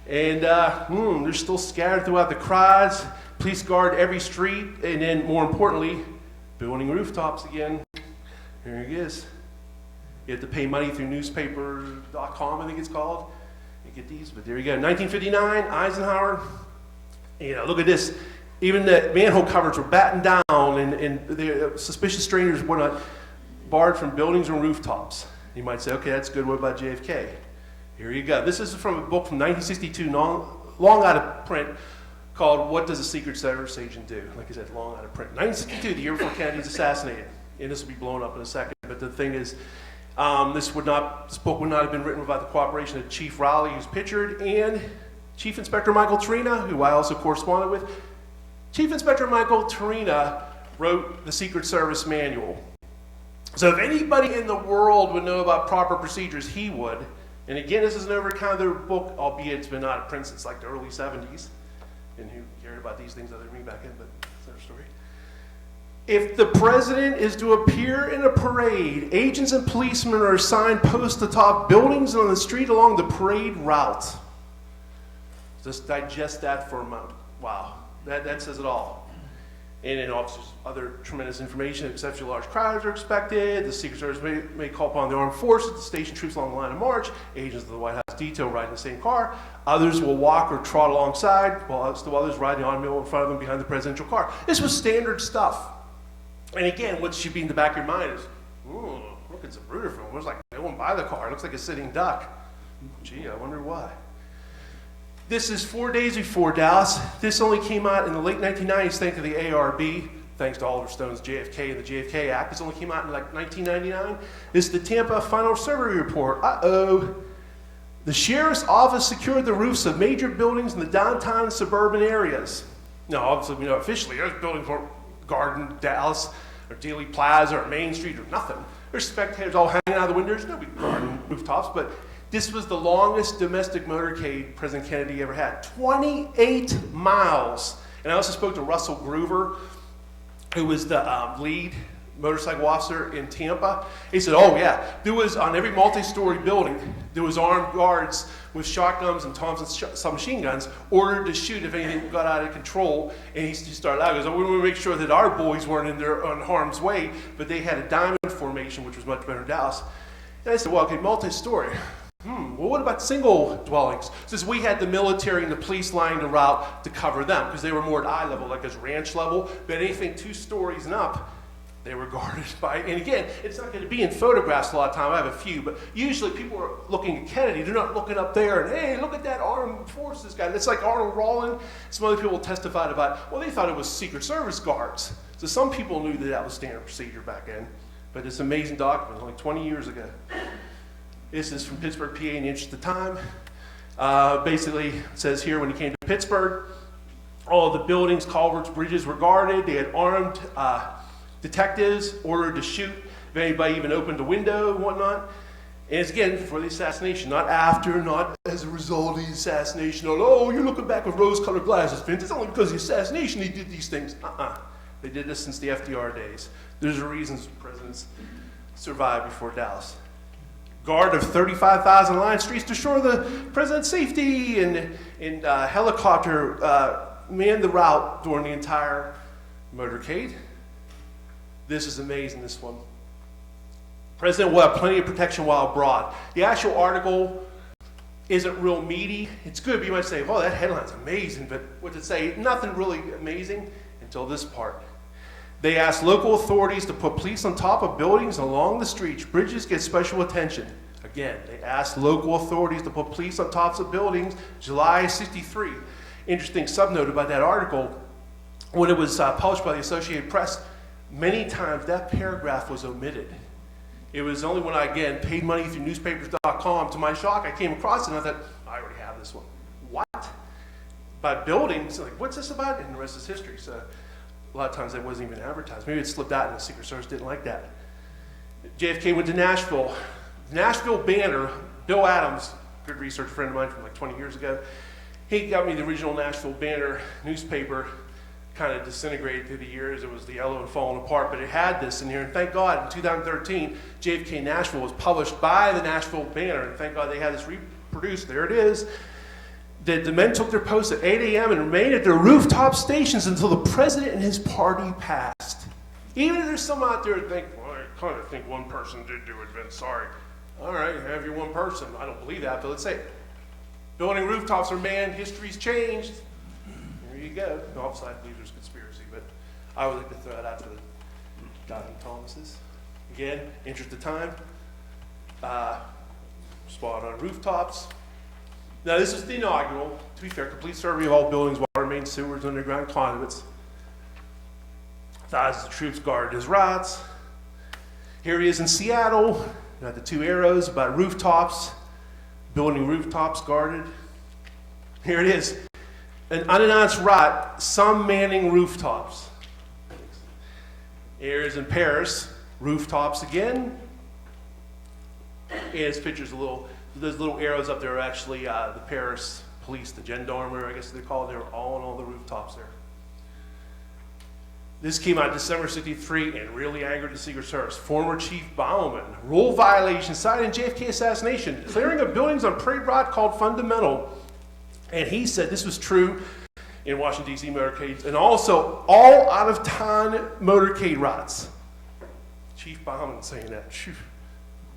And they're still scattered throughout the crowds. Police guard every street. And then, more importantly, building rooftops again. Here it is. You have to pay money through newspaper.com, I think it's called. You get these, but there you go. 1959, Eisenhower. You know, look at this. Even the manhole covers were battened down, and the suspicious strangers were not barred from buildings and rooftops. You might say, okay, that's good. What about JFK? Here you go. This is from a book from 1962, long out of print, called What Does a Secret Service Agent Do? Like I said, long out of print. 1962, the year before Kennedy's assassinated. And this will be blown up in a second. But the thing is, This book would not have been written without the cooperation of Chief Raleigh, who's pictured, and Chief Inspector Michael Torina, who I also corresponded with. Chief Inspector Michael Torina wrote the Secret Service manual. So if anybody in the world would know about proper procedures, he would. And again, this is an over-the-counter book, albeit it's been out of print since like the early 70s. And who cared about these things other than me back then, but that's another story. If the president is to appear in a parade, agents and policemen are assigned posts atop buildings and on the street along the parade route. Just digest that for a moment. Wow, that says it all. And then officers, other tremendous information, exceptionally large crowds are expected. The Secret Service may call upon the armed forces to station troops along the line of march. Agents of the White House detail ride in the same car. Others will walk or trot alongside, while still others ride the automobile in front of them behind the presidential car. This was standard stuff. And again, what should be in the back of your mind is, ooh, look, it's a Bruder film. It looks like they won't buy the car. It looks like a sitting duck. Gee, I wonder why. This is 4 days before Dallas. This only came out in the late 1990s thanks to the ARB, thanks to Oliver Stone's JFK and the JFK Act. This only came out in like 1999. This is the Tampa Final Survey Report. Uh-oh. The sheriff's office secured the roofs of major buildings in the downtown and suburban areas. Now, obviously, officially, those buildings weren't guarding Dallas or Dealey Plaza or Main Street or nothing. There's spectators all hanging out of the windows. Nobody guarding rooftops, but this was the longest domestic motorcade President Kennedy ever had, 28 miles. And I also spoke to Russell Groover, who was the lead motorcycle officer in Tampa. He said, oh yeah, there was on every multi-story building, there was armed guards with shotguns and Thompson submachine guns ordered to shoot if anything got out of control. And he started out, he goes, we want to make sure that our boys weren't in harm's way, but they had a diamond formation, which was much better in Dallas. And I said, well, okay, multi-story. Well, what about single dwellings? Since we had the military and the police lining the route to cover them, because they were more at eye level, like as ranch level, but anything 2 stories and up, they were guarded by, and again, it's not going to be in photographs a lot of time. I have a few, but usually people are looking at Kennedy. They're not looking up there and, hey, look at that armed forces guy. It's like Arnold Rawlin. Some other people testified about, well, they thought it was Secret Service guards. So some people knew that that was standard procedure back then, but it's an amazing document, only 20 years ago. This is from Pittsburgh, PA, in the interest of time. Basically, it says here, when he came to Pittsburgh, all the buildings, culverts, bridges were guarded. They had armed detectives ordered to shoot if anybody even opened a window and whatnot. And it's again for the assassination, not after, not as a result of the assassination. Oh, you're looking back with rose-colored glasses, Vince. It's only because of the assassination he did these things. They did this since the FDR days. There's reasons presidents survived before Dallas. Guard of 35,000 line streets to assure the president's safety, and helicopter manned the route during the entire motorcade. This is amazing, this one. President will have plenty of protection while abroad. The actual article isn't real meaty. It's good, but you might say, oh, that headline's amazing, but what to say, nothing really amazing until this part. They asked local authorities to put police on top of buildings along the streets. Bridges get special attention. Again, they asked local authorities to put police on tops of buildings, July '63. Interesting subnote about that article, when it was published by the Associated Press, many times that paragraph was omitted. It was only when I, again, paid money through newspapers.com, to my shock, I came across it and I thought, I already have this one. What? By buildings, like, what's this about? And the rest is history. So a lot of times that wasn't even advertised. Maybe it slipped out and the Secret Service didn't like that. JFK went to Nashville. The Nashville banner, Bill Adams, good research friend of mine from like 20 years ago, he got me the original Nashville banner newspaper, kind of disintegrated through the years. It was the yellow and falling apart, but it had this in here. And thank God, in 2013, JFK Nashville was published by the Nashville banner. And thank God they had this reproduced. There it is. The men took their posts at 8 a.m. and remained at their rooftop stations until the president and his party passed. Even if there's some out there that think, well, I kind of think one person did do it, Vince, sorry. All right, have your one person. I don't believe that, but let's say it. Building rooftops are manned, history's changed. There you go. No, obviously I believe there's conspiracy, but I would like to throw it out to the Dottie Thomases. Again, interest of time. Spot on rooftops. Now this is the inaugural, to be fair, complete survey of all buildings, water main, sewers, underground conduits. Thousands of troops guarded his routes. Here he is in Seattle. Got the two arrows about rooftops, building rooftops guarded. Here it is. An unannounced rot, some manning rooftops. Here's in Paris, rooftops again. And his picture's those little arrows up there are actually the Paris police, the gendarmerie, I guess they're called. They were all on all the rooftops there. This came out December '63 and really angered the Secret Service. Former Chief Baumann, rule violation cited in JFK Assassination, clearing of buildings on Parade Route called fundamental. And he said this was true in Washington, D.C. motorcades, and also all out-of-town motorcade routes. Chief Baumann saying that.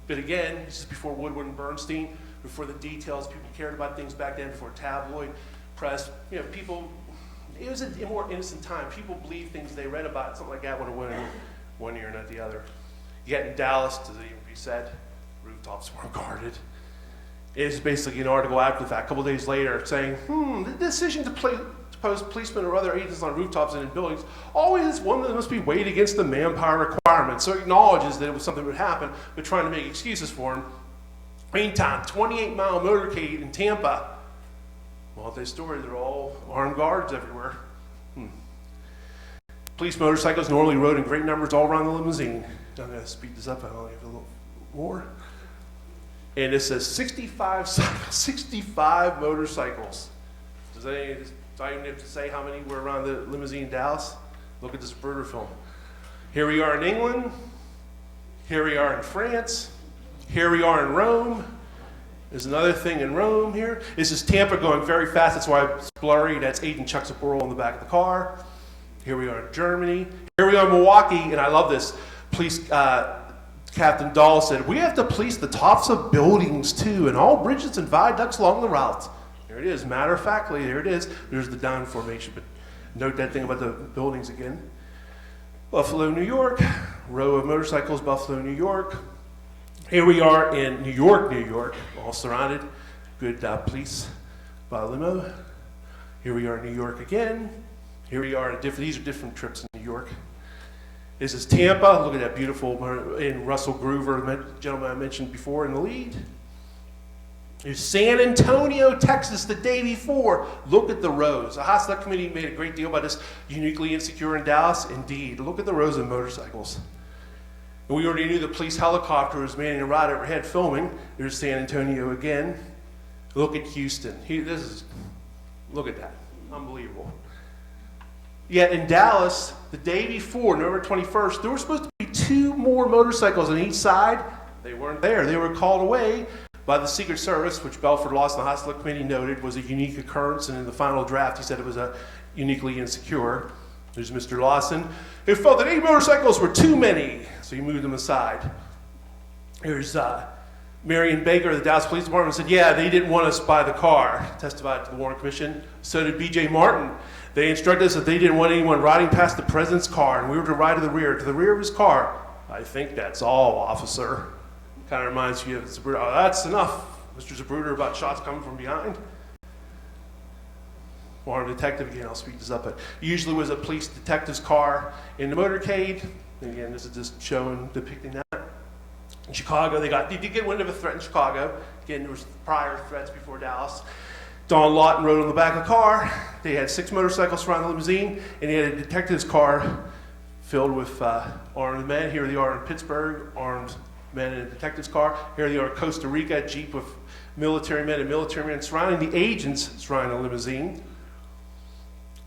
But again, this is before Woodward and Bernstein, before the details. People cared about things back then, before tabloid press. You know, people, it was a more innocent time. People believed things they read about, something like that would have went in one ear, not the other. Yet in Dallas, as it even be said, rooftops weren't guarded. It is basically an article after the fact, a couple of days later, saying, the decision to post policemen or other agents on rooftops and in buildings always is one that must be weighed against the manpower requirements. So it acknowledges that it was something that would happen, but trying to make excuses for him. Meantime, 28-mile motorcade in Tampa. Multi-story, they're all armed guards everywhere. Police motorcycles normally rode in great numbers all around the limousine. I'm going to speed this up, I only have a little more. And it says 65 motorcycles. Do I even have to say how many were around the limousine in Dallas? Look at this Bruder film. Here we are in England. Here we are in France. Here we are in Rome. There's another thing in Rome here. This is Tampa going very fast. That's why it's blurry. That's Agent Chuck Zaporro in the back of the car. Here we are in Germany. Here we are in Milwaukee, and I love this. Police Captain Dahl said, we have to police the tops of buildings too, and all bridges and viaducts along the route. There it is. Matter of factly, there it is. There's the down formation, but note that thing about the buildings again. Buffalo, New York. Row of motorcycles, Buffalo, New York. Here we are in New York, all surrounded. Good police by limo. Here we are in New York again. Here we are, these are different trips in New York. This is Tampa. Look at that beautiful, in Russell Groover, the gentleman I mentioned before in the lead. There's San Antonio, Texas, the day before. Look at the rows. The House Select Committee made a great deal about this, uniquely insecure in Dallas. Indeed, look at the rows of motorcycles. And we already knew the police helicopter was manning a ride overhead filming. There's San Antonio again. Look at Houston. Look at that. Unbelievable. Yet in Dallas, the day before, November 21st, there were supposed to be 2 more motorcycles on each side. They weren't there. They were called away by the Secret Service, which Belford Lawson, the House Select Committee, noted was a unique occurrence, and in the final draft, he said it was uniquely insecure. There's Mr. Lawson, who felt that 8 motorcycles were too many, so he moved them aside. Here's Marion Baker, the Dallas Police Department, said, yeah, they didn't want us by the car, testified to the Warren Commission. So did B.J. Martin. They instructed us that they didn't want anyone riding past the president's car, and we were to ride to the rear of his car. I think that's all, officer. Kind of reminds you of Zapruder. Oh, that's enough, Mr. Zapruder, about shots coming from behind. Warren detective, again, I'll speed this up, but usually was a police detective's car in the motorcade. And again, this is just depicting that. In Chicago, they did get wind of a threat in Chicago. Again, there was prior threats before Dallas. Don Lawton rode on the back of the car. They had 6 motorcycles around the limousine, and he had a detective's car filled with armed men. Here they are in Pittsburgh, armed men in a detective's car. Here they are in Costa Rica, a Jeep with military men surrounding the agents surrounding the limousine.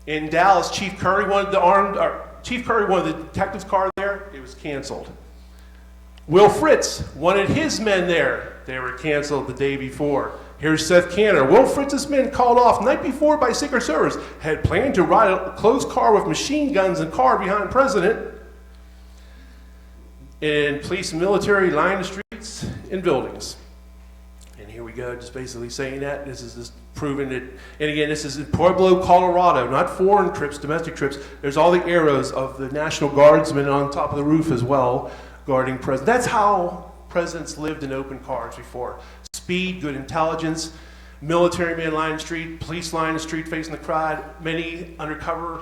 In Dallas, Chief Curry wanted the detective's car there. It was canceled. Will Fritz wanted his men there. They were canceled the day before. Here's Seth Canner. Will Fritz's men called off night before by Secret Service, had planned to ride a closed car with machine guns and car behind President. And police and military lined the streets and buildings. And here we go, just basically saying that. This is just proving it. And again, this is in Pueblo, Colorado, not foreign trips, domestic trips. There's all the arrows of the National Guardsmen on top of the roof as well, guarding presidents. That's how presidents lived in open cars before. Speed, good intelligence, military men lining the street, police lining the street facing the crowd, many undercover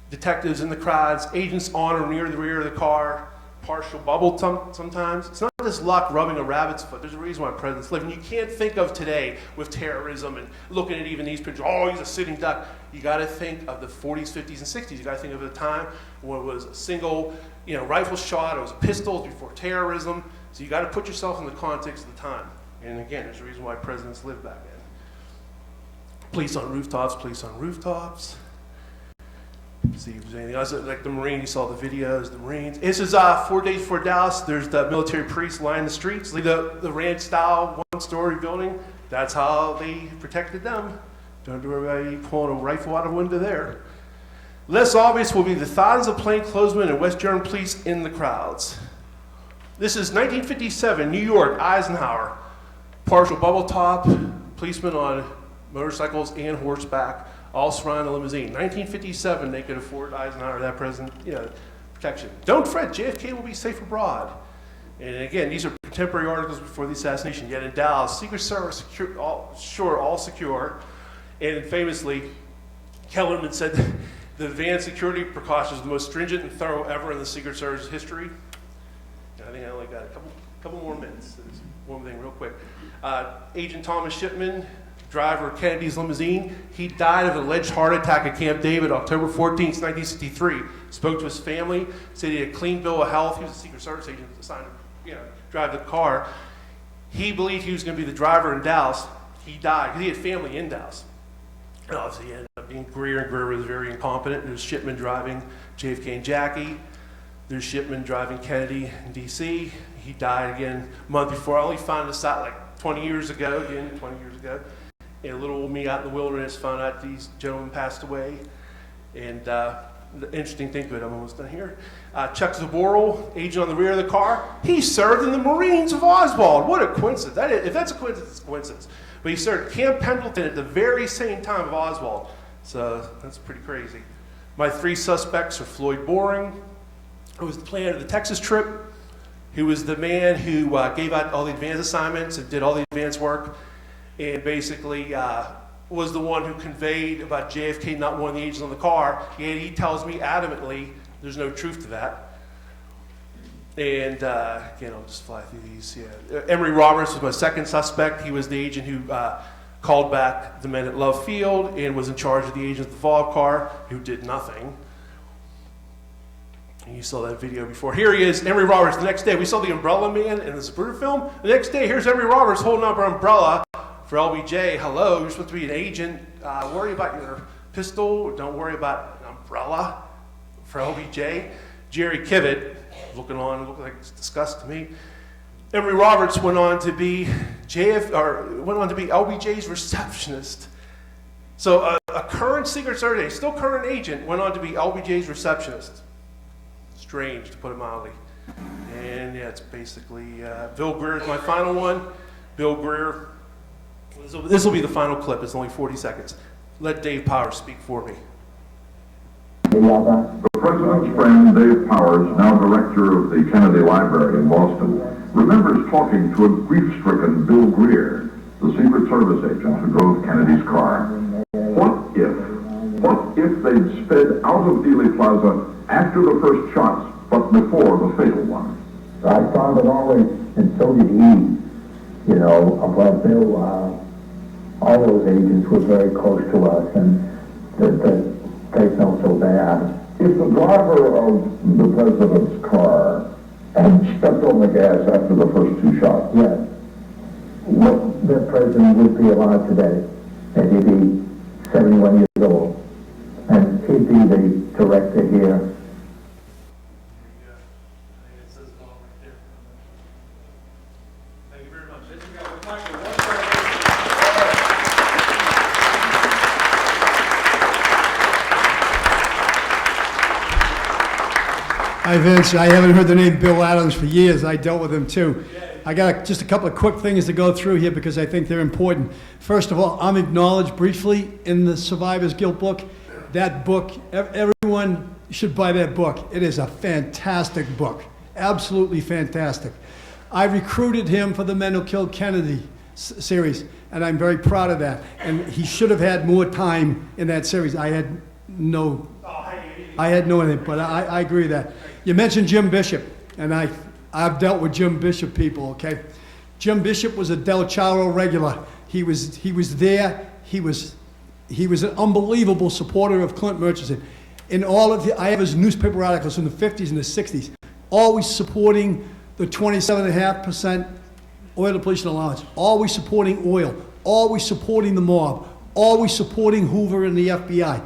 detectives in the crowds, agents on or near the rear of the car, partial bubble sometimes. It's not just luck rubbing a rabbit's foot. There's a reason why presidents live. And you can't think of today with terrorism and looking at even these pictures, oh, he's a sitting duck. You got to think of the 40s, 50s, and 60s. You got to think of a time when it was a single, rifle shot. It was pistols before terrorism. So you got to put yourself in the context of the time. And again, there's a reason why presidents lived back then. Police on rooftops, police on rooftops. See if there's anything else. Like the Marine, you saw the videos, the Marines. This is 4 days before Dallas. There's the military police lining the streets. The ranch-style one-story building. That's how they protected them. Don't worry about you pulling a rifle out of a window there. Less obvious will be the thousands of plainclothesmen and West German police in the crowds. This is 1957, New York, Eisenhower. Partial bubble top, policemen on motorcycles and horseback, all surrounding the limousine. 1957, they could afford Eisenhower that present, protection. Don't fret, JFK will be safe abroad. And again, these are contemporary articles before the assassination. Yet in Dallas, Secret Service all secure. And famously, Kellerman said the advanced security precautions are the most stringent and thorough ever in the Secret Service history. And I think I only got a couple more minutes. There's one thing real quick. Agent Thomas Shipman, driver of Kennedy's limousine, he died of an alleged heart attack at Camp David October 14th, 1963. Spoke to his family, said he had a clean bill of health. He was a Secret Service agent assigned to drive the car. He believed he was going to be the driver in Dallas. He died because he had family in Dallas. And obviously he ended up being Greer, and Greer was very incompetent. There's Shipman driving JFK and Jackie. There's Shipman driving Kennedy in D.C. He died again a month before. I only found this out like 20 years ago. And a little old me out in the wilderness found out these gentlemen passed away. And the interesting thing to it, I'm almost done here. Chuck Zaboral, agent on the rear of the car, he served in the Marines of Oswald. What a coincidence. If that's a coincidence, it's a coincidence. But he served at Camp Pendleton at the very same time of Oswald. So that's pretty crazy. My 3 suspects are Floyd Boring, who was the planner of the Texas trip, who was the man who gave out all the advance assignments and did all the advance work, and basically was the one who conveyed about JFK not wanting the agents on the car. And he tells me adamantly there's no truth to that. And again, I'll just fly through these. Emory Roberts was my second suspect. He was the agent who called back the men at Love Field and was in charge of the agents at the follow-up car, who did nothing. And you saw that video before. Here he is, Emory Roberts. The next day, we saw the Umbrella Man in the Zapruder film. The next day, here's Emory Roberts holding up an umbrella for LBJ. Hello, you're supposed to be an agent. Worry about your pistol. Don't worry about an umbrella for LBJ. Jerry Kivett, looked like it's disgust to me. Emory Roberts went on to be LBJ's receptionist. So a current Secret Service, still current agent, went on to be LBJ's receptionist. Strange, to put it mildly. And yeah, it's basically Bill Greer is my final one. Bill Greer. This will be the final clip. It's only 40 seconds. Let Dave Powers speak for me. The President's friend, Dave Powers, now director of the Kennedy Library in Boston, remembers talking to a grief-stricken Bill Greer, the Secret Service agent who drove Kennedy's car. What if they'd sped out of Dealey Plaza after the first shots, but before the fatal one? I found it always, and so did he, about Bill, all those agents were very close to us, and they felt so bad. If the driver of the President's car had stepped on the gas after the first 2 shots, yes, the President would be alive today, and he'd be 71 years old, and he'd be the director here. Hi, Vince. I haven't heard the name Bill Adams for years. I dealt with him, too. I got just a couple of quick things to go through here because I think they're important. First of all, I'm acknowledged briefly in the Survivor's Guilt book. That book, everyone should buy that book. It is a fantastic book. Absolutely fantastic. I recruited him for the Men Who Killed Kennedy series, and I'm very proud of that. And he should have had more time in that series. I had no idea, but I agree with that. You mentioned Jim Bishop. and I've dealt with Jim Bishop people, okay? Jim Bishop was a Del Charo regular. He was there. He was an unbelievable supporter of Clint Murchison. In all of I have his newspaper articles from the 50s and the 60s, always supporting the 27.5% oil depletion allowance, always supporting oil, always supporting the mob, always supporting Hoover and the FBI,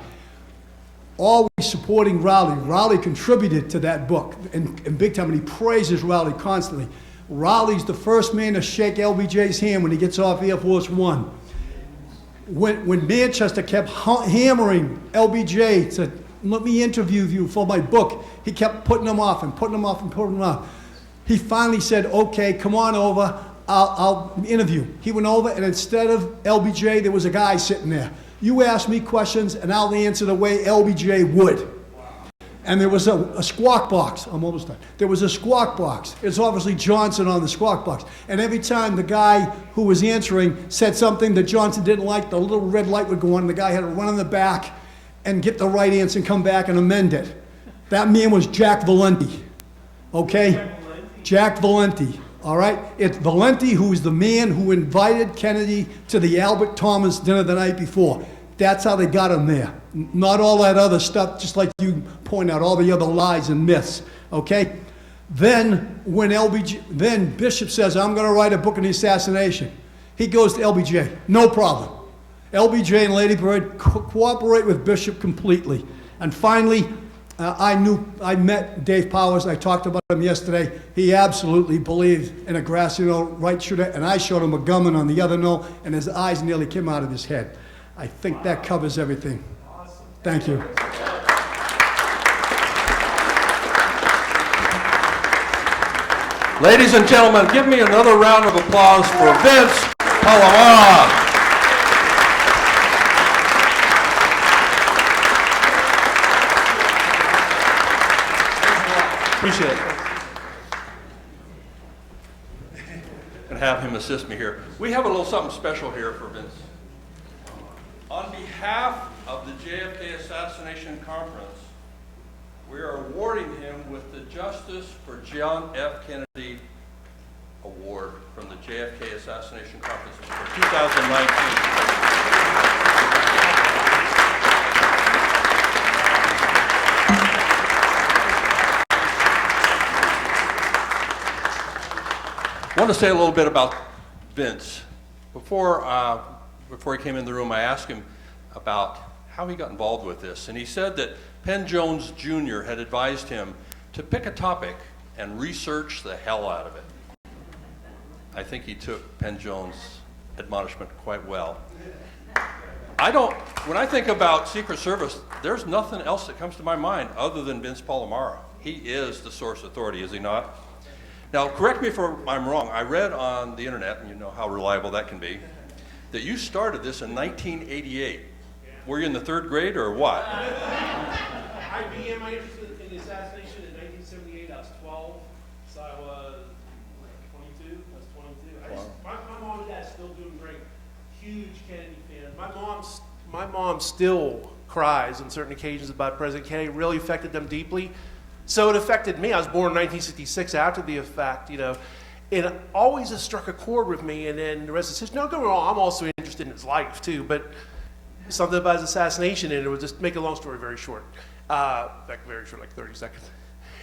always supporting Rowley. Rowley contributed to that book and big time, and he praises Rowley constantly. Rowley's the first man to shake LBJ's hand when he gets off Air Force One. When Manchester kept hammering LBJ to let me interview you for my book, he kept putting him off and putting him off and putting him off. He finally said, okay, come on over, I'll interview. He went over, and instead of LBJ, there was a guy sitting there. You ask me questions, and I'll answer the way LBJ would. And there was a squawk box. I'm almost done. There was a squawk box. It's obviously Johnson on the squawk box. And every time the guy who was answering said something that Johnson didn't like, the little red light would go on, and the guy had to run in the back and get the right answer and come back and amend it. That man was Jack Valenti. Okay? Jack Valenti. All right? It's Valenti who is the man who invited Kennedy to the Albert Thomas dinner the night before. That's how they got him there. Not all that other stuff, just like you point out, all the other lies and myths, okay? Then when Bishop says, I'm gonna write a book on the assassination, he goes to LBJ, no problem. LBJ and Lady Bird cooperate with Bishop completely. And finally, I met Dave Powers, I talked about him yesterday. He absolutely believed in a grassy knoll right shooter, and I showed him a gunman on the other knoll, and his eyes nearly came out of his head. I think that covers everything. Awesome. Thank you. Ladies and gentlemen, give me another round of applause for Vince Palamara. Appreciate it. And have him assist me here. We have a little something special here for Vince. On behalf of the JFK Assassination Conference, we are awarding him with the Justice for John F. Kennedy Award from the JFK Assassination Conference for 2019. I want to say a little bit about Vince. Before he came in the room, I asked him about how he got involved with this, and he said that Penn Jones Jr. had advised him to pick a topic and research the hell out of it. I think he took Penn Jones' admonishment quite well. When I think about Secret Service, there's nothing else that comes to my mind other than Vince Palamara. He is the source authority, is he not? Now, correct me if I'm wrong. I read on the internet, and you know how reliable that can be, that you started this in 1988. Were you in the third grade or what? I began my interest in the assassination in 1978. I was 12, so I was 22. My mom and dad still doing great. Huge Kennedy fans. My mom still cries on certain occasions about President Kennedy. It really affected them deeply. So it affected me. I was born in 1966 after the effect, you know. And it always has struck a chord with me, and then the rest of the system. Don't get me wrong, I'm also interested in his life too, but something about his assassination, and it would just make a long story very short. Very short, like 30 seconds.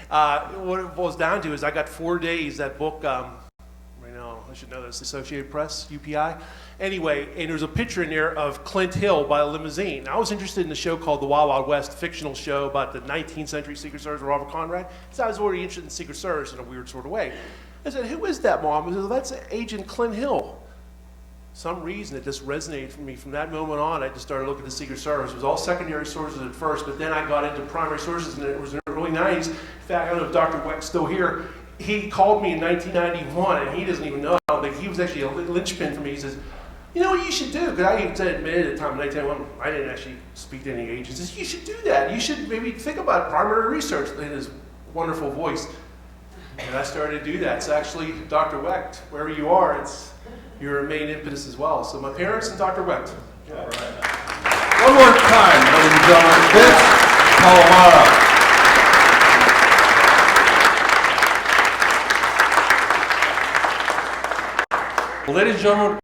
What it boils down to is I got 4 days, that book, I should know this, Associated Press, UPI. Anyway, and there's a picture in there of Clint Hill by a limousine. I was interested in a show called The Wild Wild West, a fictional show about the 19th century Secret Service with Robert Conrad. So I was already interested in Secret Service in a weird sort of way. I said, who is that, Mom? I said, that's Agent Clint Hill. Some reason it just resonated for me. From that moment on, I just started looking at the Secret Service. It was all secondary sources at first, but then I got into primary sources, and it was in the early 90s. In fact, I don't know if Dr. Weck's still here. He called me in 1991, and he doesn't even know. He was actually a linchpin for me. He says, you know what you should do? Because I even admitted at the time in 1991, I didn't actually speak to any agents. He says, you should do that. You should maybe think about primary research in his wonderful voice. And I started to do that. So actually, Dr. Wecht, wherever you are, it's your main impetus as well. So my parents and Dr. Wecht. Yeah. All right. One more time, ladies and gentlemen, Vince Palamara. Well, ladies and gentlemen,